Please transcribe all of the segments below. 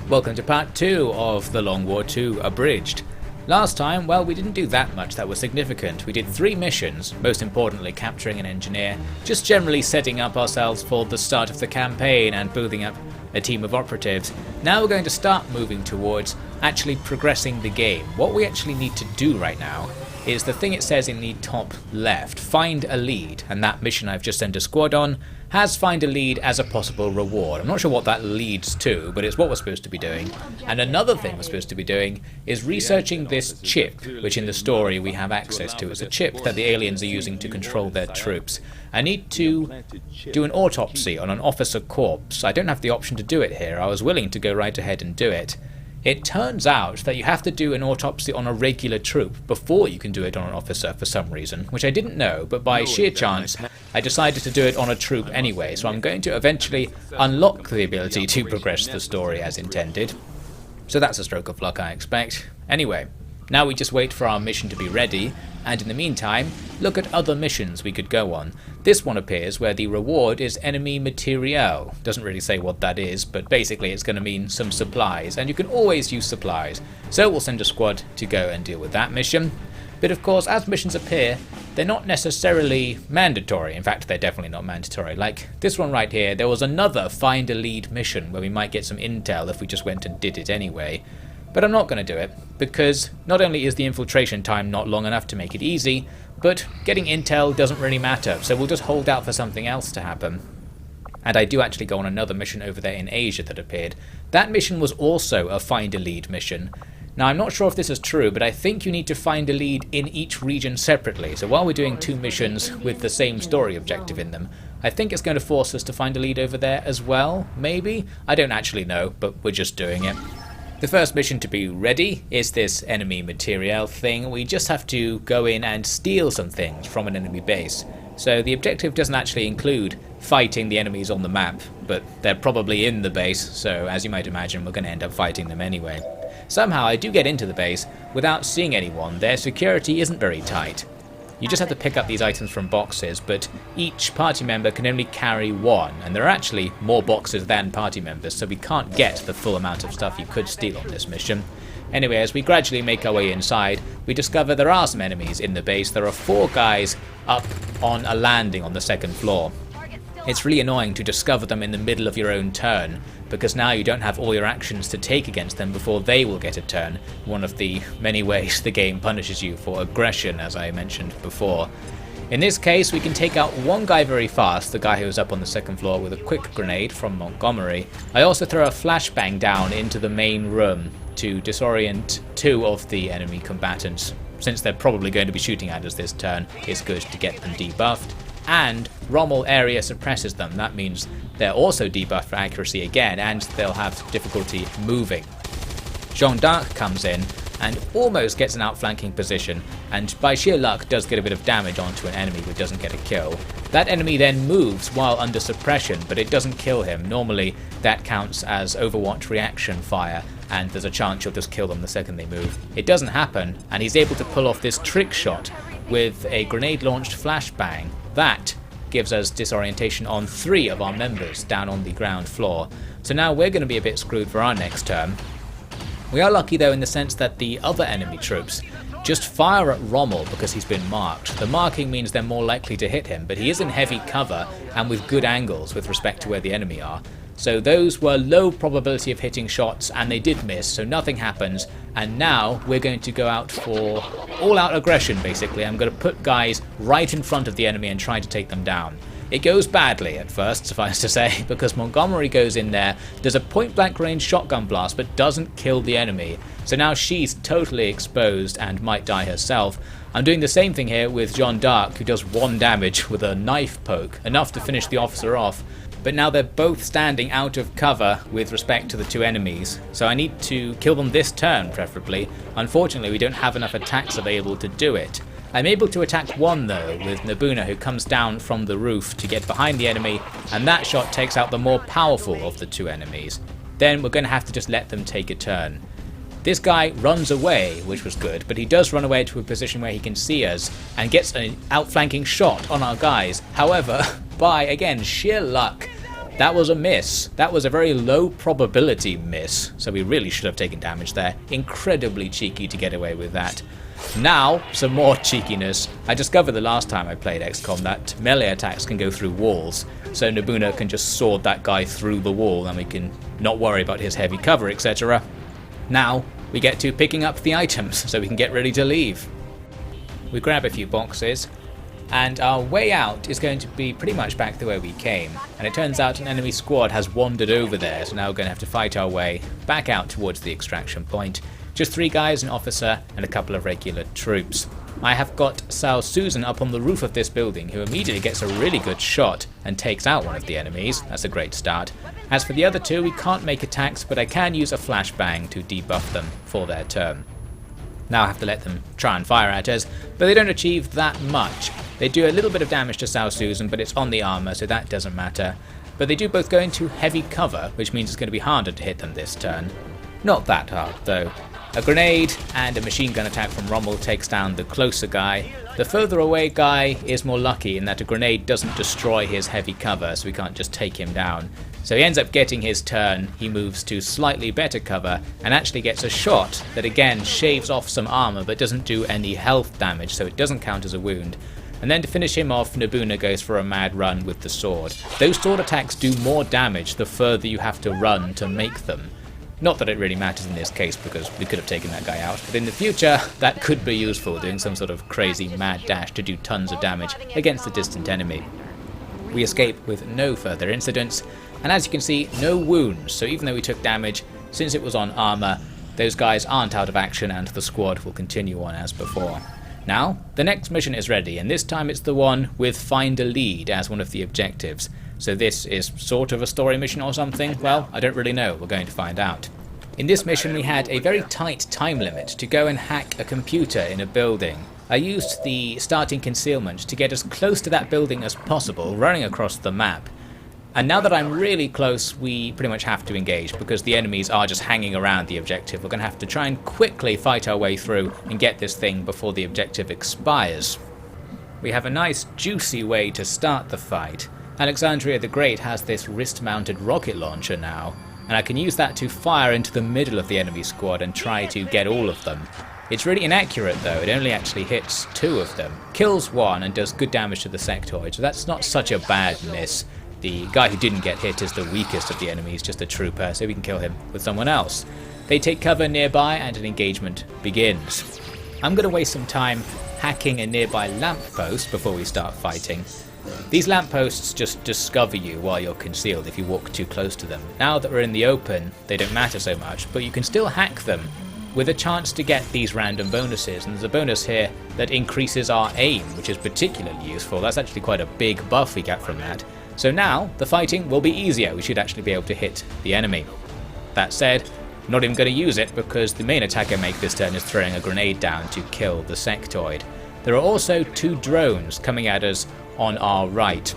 Welcome to part 2 of the Long War 2 Abridged. Last time, well, we didn't do that much that was significant. We did 3 missions, most importantly capturing an engineer, just generally setting up ourselves for the start of the campaign and building up a team of operatives. Now we're going to start moving towards actually progressing the game. What we actually need to do right now is the thing it says in the top left, find a lead, and that mission I've just sent a squad on has find a lead as a possible reward. I'm not sure what that leads to, but it's what we're supposed to be doing. And another thing we're supposed to be doing is researching this chip, which in the story we have access to. It's a chip that the aliens are using to control their troops. I need to do an autopsy on an officer corpse. I don't have the option to do it here. I was willing to go right ahead and do it. It turns out that you have to do an autopsy on a regular troop before you can do it on an officer for some reason, which I didn't know, but by sheer chance I decided to do it on a troop anyway, so I'm going to eventually unlock the ability to progress the story as intended. So that's a stroke of luck, I expect. Anyway, now we just wait for our mission to be ready, and in the meantime, look at other missions we could go on. This one appears where the reward is enemy materiel. Doesn't really say what that is, but basically it's going to mean some supplies, and you can always use supplies. So we'll send a squad to go and deal with that mission. But of course, as missions appear, they're not necessarily mandatory. In fact, they're definitely not mandatory. Like this one right here, there was another find a lead mission where we might get some intel if we just went and did it anyway. But I'm not going to do it, because not only is the infiltration time not long enough to make it easy, but getting intel doesn't really matter, so we'll just hold out for something else to happen. And I do actually go on another mission over there in Asia that appeared. That mission was also a find a lead mission. Now I'm not sure if this is true, but I think you need to find a lead in each region separately, so while we're doing 2 missions with the same story objective in them, I think it's going to force us to find a lead over there as well, maybe? I don't actually know, but we're just doing it. The first mission to be ready is this enemy materiel thing. We just have to go in and steal some things from an enemy base. So the objective doesn't actually include fighting the enemies on the map, but they're probably in the base, so as you might imagine we're going to end up fighting them anyway. Somehow I do get into the base without seeing anyone. Their security isn't very tight. You just have to pick up these items from boxes, but each party member can only carry 1, and there are actually more boxes than party members, so we can't get the full amount of stuff you could steal on this mission. Anyway, as we gradually make our way inside, we discover there are some enemies in the base. There are 4 guys up on a landing on the 2nd floor. It's really annoying to discover them in the middle of your own turn, because now you don't have all your actions to take against them before they will get a turn, one of the many ways the game punishes you for aggression, as I mentioned before. In this case, we can take out one guy very fast, the guy who was up on the 2nd floor, with a quick grenade from Montgomery. I also throw a flashbang down into the main room to disorient 2 of the enemy combatants. Since they're probably going to be shooting at us this turn, it's good to get them debuffed. And Rommel area suppresses them. That means they're also debuffed for accuracy again, and they'll have difficulty moving. Jean d'Arc comes in and almost gets an outflanking position, and by sheer luck does get a bit of damage onto an enemy but doesn't get a kill. That enemy then moves while under suppression, but it doesn't kill him. Normally that counts as Overwatch reaction fire, and there's a chance you'll just kill them the second they move. It doesn't happen, and he's able to pull off this trick shot with a grenade-launched flashbang. That gives us disorientation on 3 of our members down on the ground floor. So now we're going to be a bit screwed for our next turn. We are lucky though in the sense that the other enemy troops just fire at Rommel because he's been marked. The marking means they're more likely to hit him, but he is in heavy cover and with good angles with respect to where the enemy are. So those were low probability of hitting shots, and they did miss, so nothing happens. And now we're going to go out for all-out aggression, basically. I'm going to put guys right in front of the enemy and try to take them down. It goes badly at first, suffice to say, because Montgomery goes in there, does a point-blank range shotgun blast, but doesn't kill the enemy. So now she's totally exposed and might die herself. I'm doing the same thing here with Jean d'Arc, who does 1 damage with a knife poke, enough to finish the officer off. But now they're both standing out of cover with respect to the 2 enemies, so I need to kill them this turn preferably. Unfortunately we don't have enough attacks available to do it. I'm able to attack 1 though, with Nabuna, who comes down from the roof to get behind the enemy, and that shot takes out the more powerful of the 2 enemies. Then we're going to have to just let them take a turn. This guy runs away, which was good, but he does run away to a position where he can see us and gets an outflanking shot on our guys. However, by, again, sheer luck, That was a miss. That was a very low probability miss, so we really should have taken damage there. Incredibly cheeky to get away with that. Now, some more cheekiness. I discovered the last time I played XCOM that melee attacks can go through walls, so Nobuna can just sword that guy through the wall and we can not worry about his heavy cover, etc. Now, we get to picking up the items so we can get ready to leave. We grab a few boxes, and our way out is going to be pretty much back the way we came, and it turns out an enemy squad has wandered over there, so now we're going to have to fight our way back out towards the extraction point. Just 3 guys, an officer, and a couple of regular troops. I have got Sal Susan up on the roof of this building, who immediately gets a really good shot and takes out one of the enemies. That's a great start. As for the other 2, we can't make attacks, but I can use a flashbang to debuff them for their turn. Now I have to let them try and fire at us, but they don't achieve that much. They do a little bit of damage to Sal Susan, but it's on the armour, so that doesn't matter. But they do both go into heavy cover, which means it's going to be harder to hit them this turn. Not that hard, though. A grenade and a machine gun attack from Rommel takes down the closer guy. The further away guy is more lucky in that a grenade doesn't destroy his heavy cover, so we can't just take him down. So he ends up getting his turn, he moves to slightly better cover, and actually gets a shot that again shaves off some armour but doesn't do any health damage, so it doesn't count as a wound. And then to finish him off, Nobuna goes for a mad run with the sword. Those sword attacks do more damage the further you have to run to make them. Not that it really matters in this case, because we could have taken that guy out, but in the future that could be useful, doing some sort of crazy mad dash to do tons of damage against a distant enemy. We escape with no further incidents, and as you can see, no wounds, so even though we took damage, since it was on armour, those guys aren't out of action and the squad will continue on as before. Now, the next mission is ready, and this time it's the one with Find a Lead as one of the objectives. So this is sort of a story mission or something? Well, I don't really know, we're going to find out. In this mission we had a very tight time limit to go and hack a computer in a building. I used the starting concealment to get as close to that building as possible, running across the map. And now that I'm really close, we pretty much have to engage because the enemies are just hanging around the objective. We're going to have to try and quickly fight our way through and get this thing before the objective expires. We have a nice juicy way to start the fight. Alexandria the Great has this wrist-mounted rocket launcher now, and I can use that to fire into the middle of the enemy squad and try to get all of them. It's really inaccurate though, it only actually hits 2 of them, kills 1 and does good damage to the sectoid, so that's not such a bad miss. The guy who didn't get hit is the weakest of the enemies, just a trooper, so we can kill him with someone else. They take cover nearby and an engagement begins. I'm going to waste some time hacking a nearby lamppost before we start fighting. These lampposts just discover you while you're concealed if you walk too close to them. Now that we're in the open, they don't matter so much, but you can still hack them with a chance to get these random bonuses, and there's a bonus here that increases our aim, which is particularly useful. That's actually quite a big buff we get from that. So now, the fighting will be easier, we should actually be able to hit the enemy. That said, I'm not even going to use it because the main attack I make this turn is throwing a grenade down to kill the sectoid. There are also 2 drones coming at us on our right.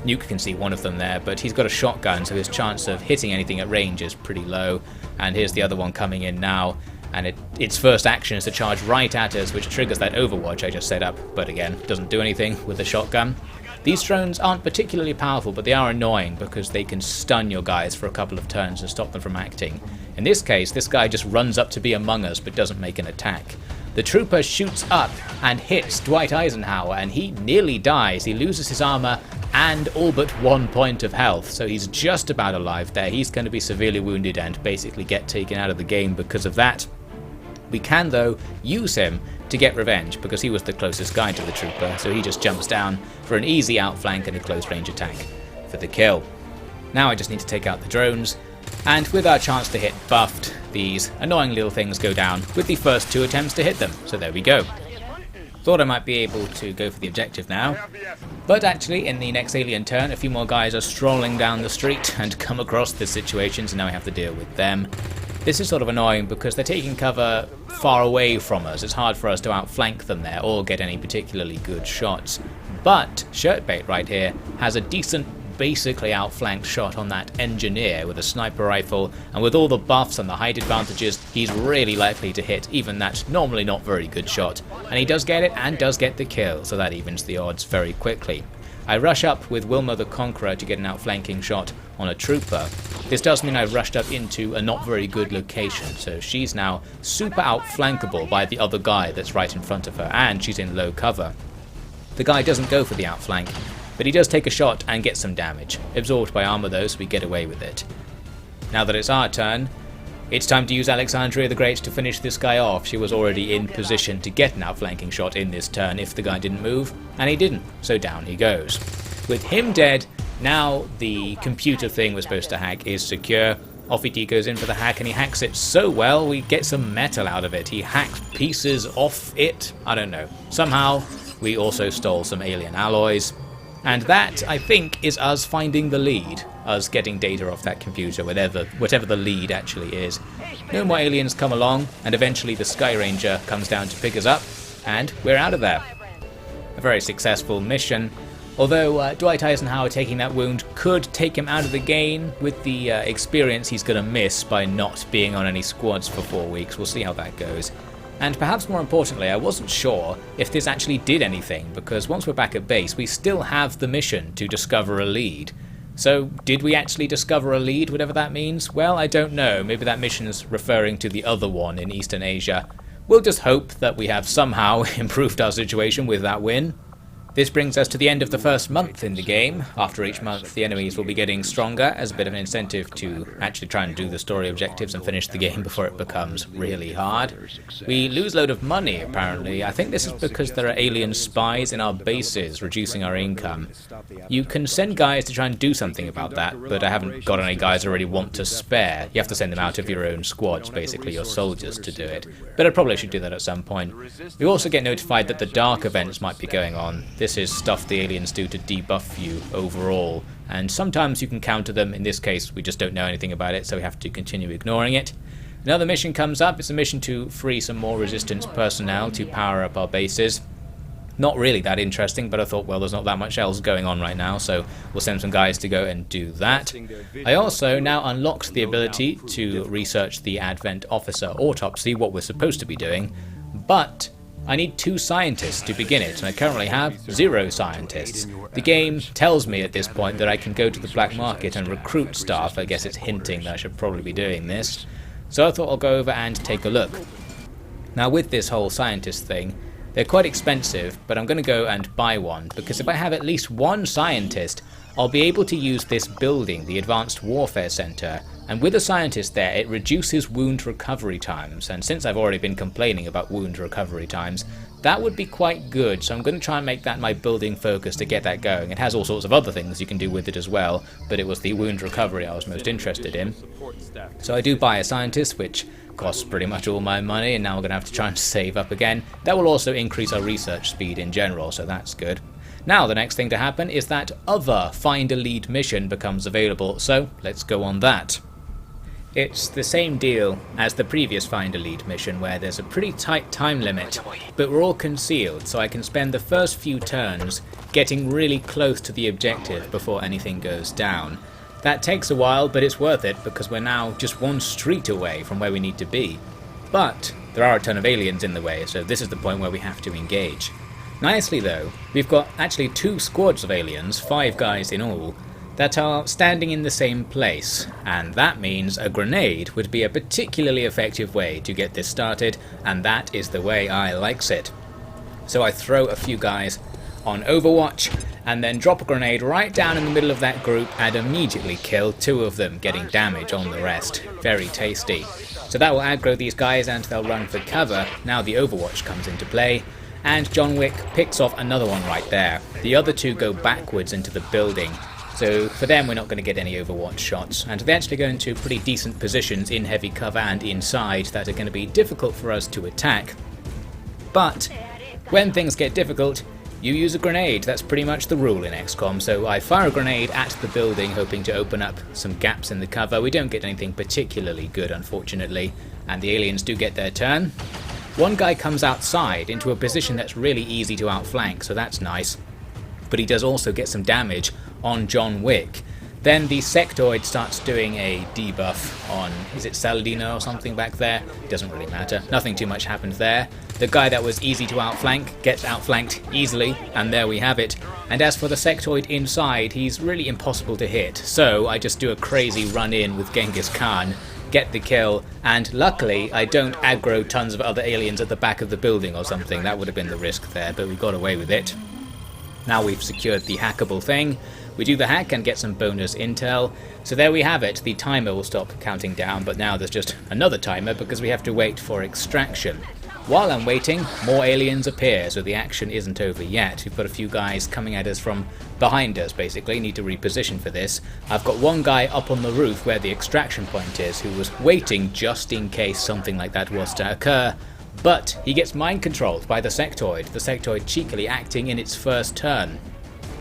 Nuke can see one of them there, but he's got a shotgun, so his chance of hitting anything at range is pretty low. And here's the other one coming in now, and its first action is to charge right at us, which triggers that overwatch I just set up, but again, doesn't do anything with the shotgun. These drones aren't particularly powerful, but they are annoying because they can stun your guys for a couple of turns and stop them from acting. In this case, this guy just runs up to be among us, but doesn't make an attack. The trooper shoots up and hits Dwight Eisenhower, and he nearly dies. He loses his armor and all but 1 point of health, so he's just about alive there. He's going to be severely wounded and basically get taken out of the game because of that. We can, though, use him to get revenge because he was the closest guy to the trooper, so he just jumps down for an easy outflank and a close range attack for the kill. Now I just need to take out the drones, and with our chance to hit buffed, these annoying little things go down with the first 2 attempts to hit them, so there we go. Thought I might be able to go for the objective now, but actually in the next alien turn a few more guys are strolling down the street and come across this situation, so now we have to deal with them. This is sort of annoying because they're taking cover far away from us. It's hard for us to outflank them there or get any particularly good shots. But Shirtbait right here has a decent, basically outflanked shot on that engineer with a sniper rifle, and with all the buffs and the height advantages, he's really likely to hit even that normally not very good shot. And he does get it and does get the kill, so that evens the odds very quickly. I rush up with Wilma the Conqueror to get an outflanking shot on a trooper. This does mean I've rushed up into a not very good location, so she's now super outflankable by the other guy that's right in front of her, and she's in low cover. The guy doesn't go for the outflank, but he does take a shot and get some damage. Absorbed by armor though, so we get away with it. Now that it's our turn, it's time to use Alexandria the Great to finish this guy off. She was already in position to get an outflanking shot in this turn if the guy didn't move, and he didn't, so down he goes. With him dead, now the computer thing we're supposed to hack is secure. Off he goes in for the hack, and he hacks it so well we get some metal out of it. He hacks pieces off it, I don't know. Somehow we also stole some alien alloys. And that, I think, is us finding the lead, us getting data off that computer, whatever the lead actually is. No more aliens come along, and eventually the Sky Ranger comes down to pick us up, and we're out of there. A very successful mission, although Dwight Eisenhower taking that wound could take him out of the game with the experience he's going to miss by not being on any squads for 4 weeks. We'll see how that goes. And perhaps more importantly, I wasn't sure if this actually did anything, because once we're back at base, we still have the mission to discover a lead. So, did we actually discover a lead, whatever that means? Well, I don't know. Maybe that mission's referring to the other one in Eastern Asia. We'll just hope that we have somehow improved our situation with that win. This brings us to the end of the first month in the game. After each month, the enemies will be getting stronger as a bit of an incentive to actually try and do the story objectives and finish the game before it becomes really hard. We lose a load of money, apparently. I think this is because there are alien spies in our bases, reducing our income. You can send guys to try and do something about that, but I haven't got any guys who already want to spare. You have to send them out of your own squads, basically your soldiers, to do it. But I probably should do that at some point. We also get notified that the dark events might be going on. This is stuff the aliens do to debuff you overall, and sometimes you can counter them. In this case, we just don't know anything about it, so we have to continue ignoring it. Another mission comes up. It's a mission to free some more resistance personnel to power up our bases. Not really that interesting, but I thought, well, there's not that much else going on right now, so we'll send some guys to go and do that. I also now unlocked the ability to research the Advent Officer Autopsy, what we're supposed to be doing, but I need 2 scientists to begin it, and I currently have 0 scientists. The game tells me at this point that I can go to the black market and recruit staff. I guess it's hinting that I should probably be doing this. So I thought I'll go over and take a look. Now with this whole scientist thing, they're quite expensive, but I'm going to go and buy one, because if I have at least 1 scientist, I'll be able to use this building, the Advanced Warfare Center, and with a scientist there, it reduces wound recovery times, and since I've already been complaining about wound recovery times, that would be quite good, so I'm going to try and make that my building focus to get that going. It has all sorts of other things you can do with it as well, but it was the wound recovery I was most interested in. So I do buy a scientist, which costs pretty much all my money, and now we're going to have to try and save up again. That will also increase our research speed in general, so that's good. Now the next thing to happen is that other Find a Lead mission becomes available, so let's go on that. It's the same deal as the previous Find a Lead mission, where there's a pretty tight time limit, but we're all concealed, so I can spend the first few turns getting really close to the objective before anything goes down. That takes a while, but it's worth it, because we're now just 1 street away from where we need to be. But there are a ton of aliens in the way, so this is the point where we have to engage. Nicely though, we've got actually 2 squads of aliens, 5 guys in all, that are standing in the same place, and that means a grenade would be a particularly effective way to get this started, and that is the way I likes it. So I throw a few guys on Overwatch, and then drop a grenade right down in the middle of that group and immediately kill 2 of them, getting damage on the rest. Very tasty. So that will aggro these guys and they'll run for cover. Now the Overwatch comes into play, and John Wick picks off another one right there. The other 2 go backwards into the building, so for them we're not going to get any Overwatch shots, and they actually go into pretty decent positions in heavy cover and inside that are going to be difficult for us to attack. But when things get difficult, you use a grenade. That's pretty much the rule in XCOM, so I fire a grenade at the building hoping to open up some gaps in the cover. We don't get anything particularly good, unfortunately, and the aliens do get their turn. One guy comes outside into a position that's really easy to outflank, so that's nice. But he does also get some damage on John Wick. Then the sectoid starts doing a debuff on, is it Saladino or something back there? It doesn't really matter. Nothing too much happened there. The guy that was easy to outflank gets outflanked easily, and there we have it. And as for the sectoid inside, he's really impossible to hit. So I just do a crazy run in with Genghis Khan, get the kill, and luckily I don't aggro tons of other aliens at the back of the building or something. That would have been the risk there, but we got away with it. Now we've secured the hackable thing. We do the hack and get some bonus intel. So there we have it. The timer will stop counting down, but now there's just another timer because we have to wait for extraction. While I'm waiting, more aliens appear, so the action isn't over yet. We've got a few guys coming at us from behind us, basically. Need to reposition for this. I've got one guy up on the roof where the extraction point is, who was waiting just in case something like that was to occur. But he gets mind controlled by the sectoid cheekily acting in its first turn,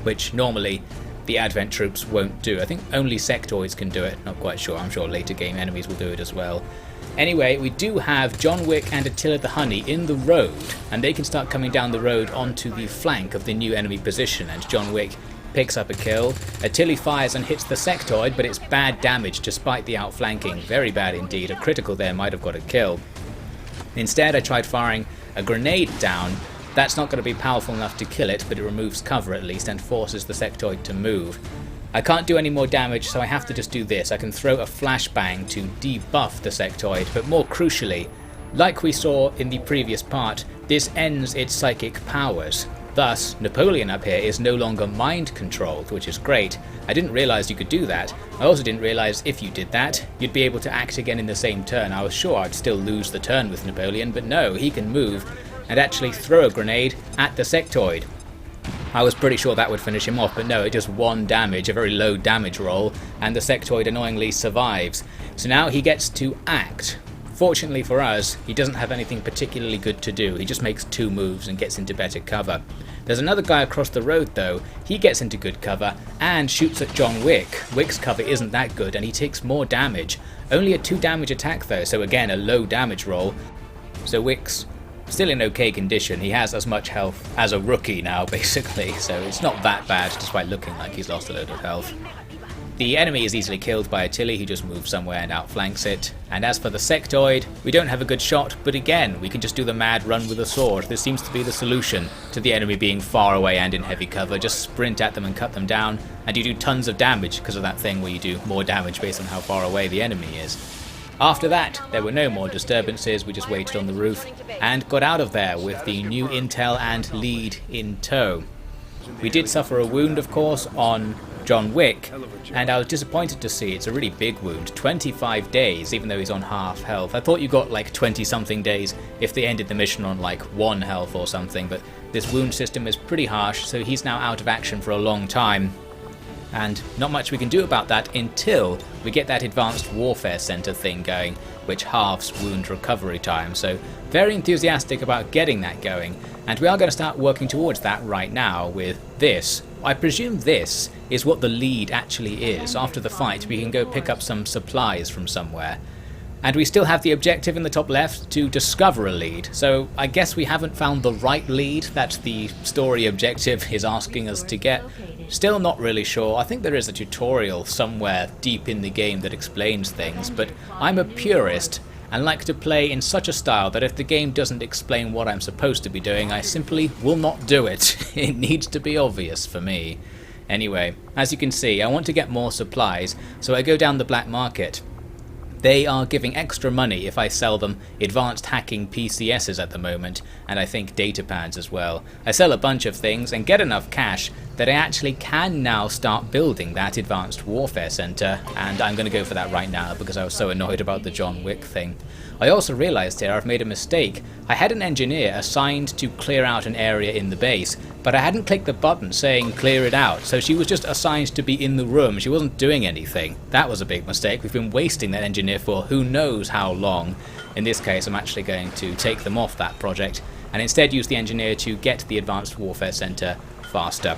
which normally the Advent troops won't do. I think only sectoids can do it, not quite sure. I'm sure later game enemies will do it as well. Anyway, we do have John Wick and Attila the Honey in the road, and they can start coming down the road onto the flank of the new enemy position, and John Wick picks up a kill. Attila fires and hits the sectoid, but it's bad damage despite the outflanking. Very bad indeed. A critical there might have got a kill. Instead, I tried firing a grenade down. That's not going to be powerful enough to kill it, but it removes cover at least and forces the sectoid to move. I can't do any more damage, so I have to just do this. I can throw a flashbang to debuff the sectoid, but more crucially, like we saw in the previous part, this ends its psychic powers. Thus, Napoleon up here is no longer mind controlled, which is great. I didn't realise you could do that. I also didn't realise if you did that, you'd be able to act again in the same turn. I was sure I'd still lose the turn with Napoleon, but no, he can move and actually throw a grenade at the sectoid. I was pretty sure that would finish him off, but no, it just 1 damage, a very low damage roll, and the sectoid annoyingly survives. So now he gets to act. Fortunately for us, he doesn't have anything particularly good to do. He just makes 2 moves and gets into better cover. There's another guy across the road though. He gets into good cover and shoots at John Wick. Wick's cover isn't that good and he takes more damage. Only a 2 damage attack though, so again a low damage roll. So Wick's still in okay condition. He has as much health as a rookie now basically, so it's not that bad despite looking like he's lost a load of health. The enemy is easily killed by Attila, he just moves somewhere and outflanks it. And as for the sectoid, we don't have a good shot, but again, we can just do the mad run with a sword. This seems to be the solution to the enemy being far away and in heavy cover. Just sprint at them and cut them down, and you do tons of damage because of that thing where you do more damage based on how far away the enemy is. After that, there were no more disturbances, we just waited on the roof and got out of there with the new intel and lead in tow. We did suffer a wound, of course, on John Wick, and I was disappointed to see it's a really big wound, 25 days, even though he's on half health. I thought you got like 20 something days if they ended the mission on like 1 health or something, but this wound system is pretty harsh, so he's now out of action for a long time. And not much we can do about that until we get that advanced warfare center thing going, which halves wound recovery time. So very enthusiastic about getting that going, and we are going to start working towards that right now with this. I presume this is what the lead actually is. After the fight we can go pick up some supplies from somewhere. And we still have the objective in the top left to discover a lead, so I guess we haven't found the right lead that the story objective is asking us to get. Still not really sure. I think there is a tutorial somewhere deep in the game that explains things, but I'm a purist and like to play in such a style that if the game doesn't explain what I'm supposed to be doing, I simply will not do it. It needs to be obvious for me. Anyway, as you can see, I want to get more supplies, so I go down the black market. They are giving extra money if I sell them advanced hacking PCSs at the moment, and I think datapads as well. I sell a bunch of things and get enough cash that I actually can now start building that advanced warfare center, and I'm going to go for that right now because I was so annoyed about the John Wick thing. I also realized here I've made a mistake. I had an engineer assigned to clear out an area in the base, but I hadn't clicked the button saying clear it out, so she was just assigned to be in the room. She wasn't doing anything. That was a big mistake. We've been wasting that engineer for who knows how long. In this case, I'm actually going to take them off that project and instead use the engineer to get the advanced warfare center faster.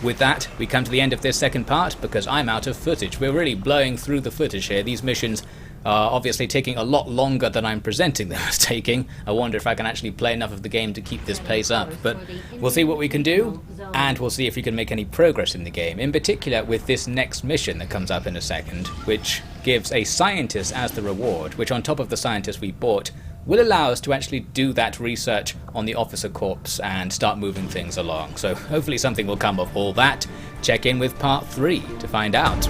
With that, we come to the end of this second part because I'm out of footage. We're really blowing through the footage here. These missions obviously taking a lot longer than I'm presenting them as taking. I wonder if I can actually play enough of the game to keep this pace up, but we'll see what we can do, and we'll see if we can make any progress in the game, in particular with this next mission that comes up in a second, which gives a scientist as the reward, which on top of the scientist we bought, will allow us to actually do that research on the officer corpse and start moving things along. So hopefully something will come of all that. Check in with part 3 to find out.